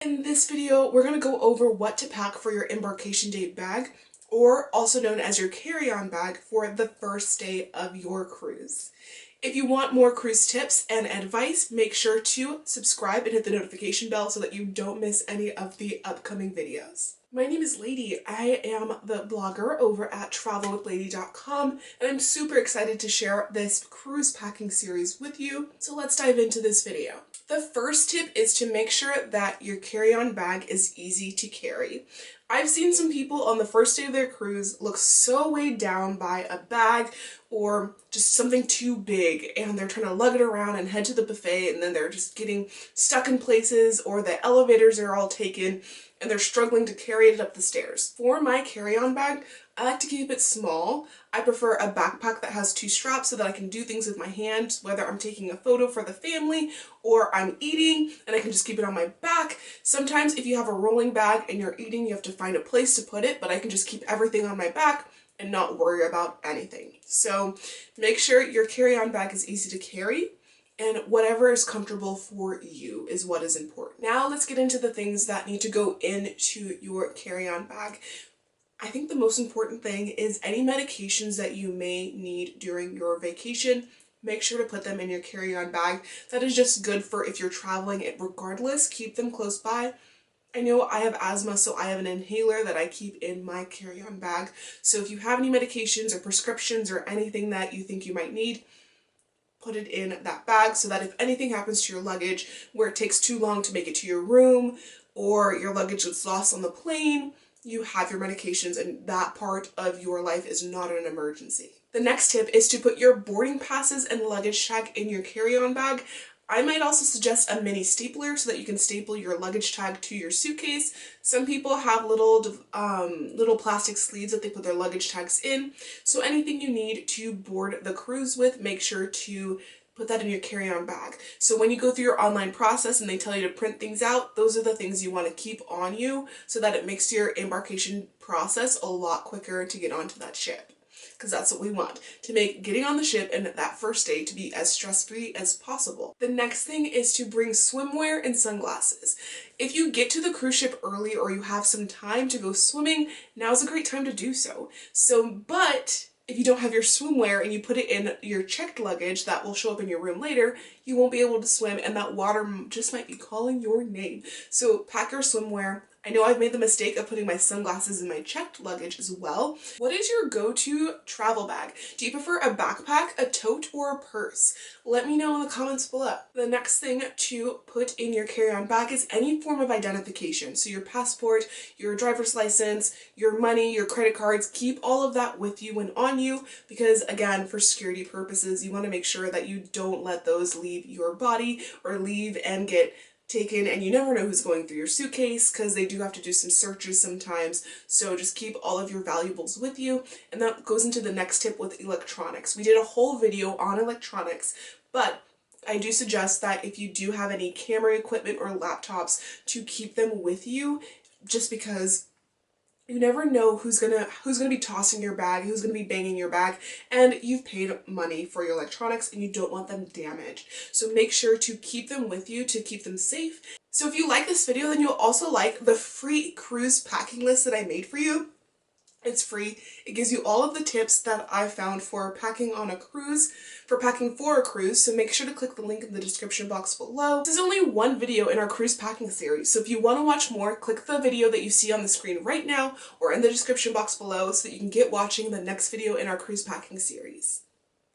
In this video, we're going to go over what to pack for your embarkation day bag, or also known as your carry-on bag for the first day of your cruise. If you want more cruise tips and advice, make sure to subscribe and hit the notification bell so that you don't miss any of the upcoming videos. My name is Lady. I am the blogger over at travelwithlady.com, and I'm super excited to share this cruise packing series with you. So let's dive into this video. The first tip is to make sure that your carry-on bag is easy to carry. I've seen some people on the first day of their cruise look so weighed down by a bag or just something too big, and they're trying to lug it around and head to the buffet, and then they're just getting stuck in places, or the elevators are all taken and they're struggling to carry it up the stairs. For my carry-on bag, I like to keep it small. I prefer a backpack that has 2 straps so that I can do things with my hands, whether I'm taking a photo for the family or I'm eating and I can just keep it on my back. Sometimes if you have a rolling bag and you're eating, you have to find a place to put it, but I can just keep everything on my back and not worry about anything. So make sure your carry-on bag is easy to carry, and whatever is comfortable for you is what is important. Now let's get into the things that need to go into your carry-on bag. I think the most important thing is any medications that you may need during your vacation. Make sure to put them in your carry-on bag. That is just good for if you're traveling. Regardless, keep them close by. I know I have asthma, so I have an inhaler that I keep in my carry-on bag. So if you have any medications or prescriptions or anything that you think you might need, put it in that bag so that if anything happens to your luggage where it takes too long to make it to your room or your luggage gets lost on the plane, you have your medications and that part of your life is not an emergency. The next tip is to put your boarding passes and luggage tag in your carry-on bag. I might also suggest a mini stapler so that you can staple your luggage tag to your suitcase. Some people have little plastic sleeves that they put their luggage tags in. So anything you need to board the cruise with, make sure to put that in your carry-on bag. So when you go through your online process and they tell you to print things out, those are the things you want to keep on you so that it makes your embarkation process a lot quicker to get onto that ship. Because that's what we want, to make getting on the ship and that first day to be as stress-free as possible. The next thing is to bring swimwear and sunglasses. If you get to the cruise ship early or you have some time to go swimming, now's a great time to do so. But if you don't have your swimwear and you put it in your checked luggage that will show up in your room later, you won't be able to swim and that water just might be calling your name. So pack your swimwear. I know I've made the mistake of putting my sunglasses in my checked luggage as well. What is your go-to travel bag? Do you prefer a backpack, a tote, or a purse? Let me know in the comments below. The next thing to put in your carry-on bag is any form of identification. So your passport, your driver's license, your money, your credit cards, keep all of that with you and on you because, again, for security purposes, you want to make sure that you don't let those leave your body or leave and get taken, and you never know who's going through your suitcase because they do have to do some searches sometimes. So just keep all of your valuables with you. And that goes into the next tip with electronics. We did a whole video on electronics, but I do suggest that if you do have any camera equipment or laptops, to keep them with you, just because you never know who's gonna be tossing your bag, who's gonna be banging your bag, and you've paid money for your electronics and you don't want them damaged. So make sure to keep them with you to keep them safe. So if you like this video, then you'll also like the free cruise packing list that I made for you. It's free. It gives you all of the tips that I found for packing on a cruise, for packing for a cruise, so make sure to click the link in the description box below. This is only one video in our cruise packing series, so if you want to watch more, click the video that you see on the screen right now or in the description box below so that you can get watching the next video in our cruise packing series.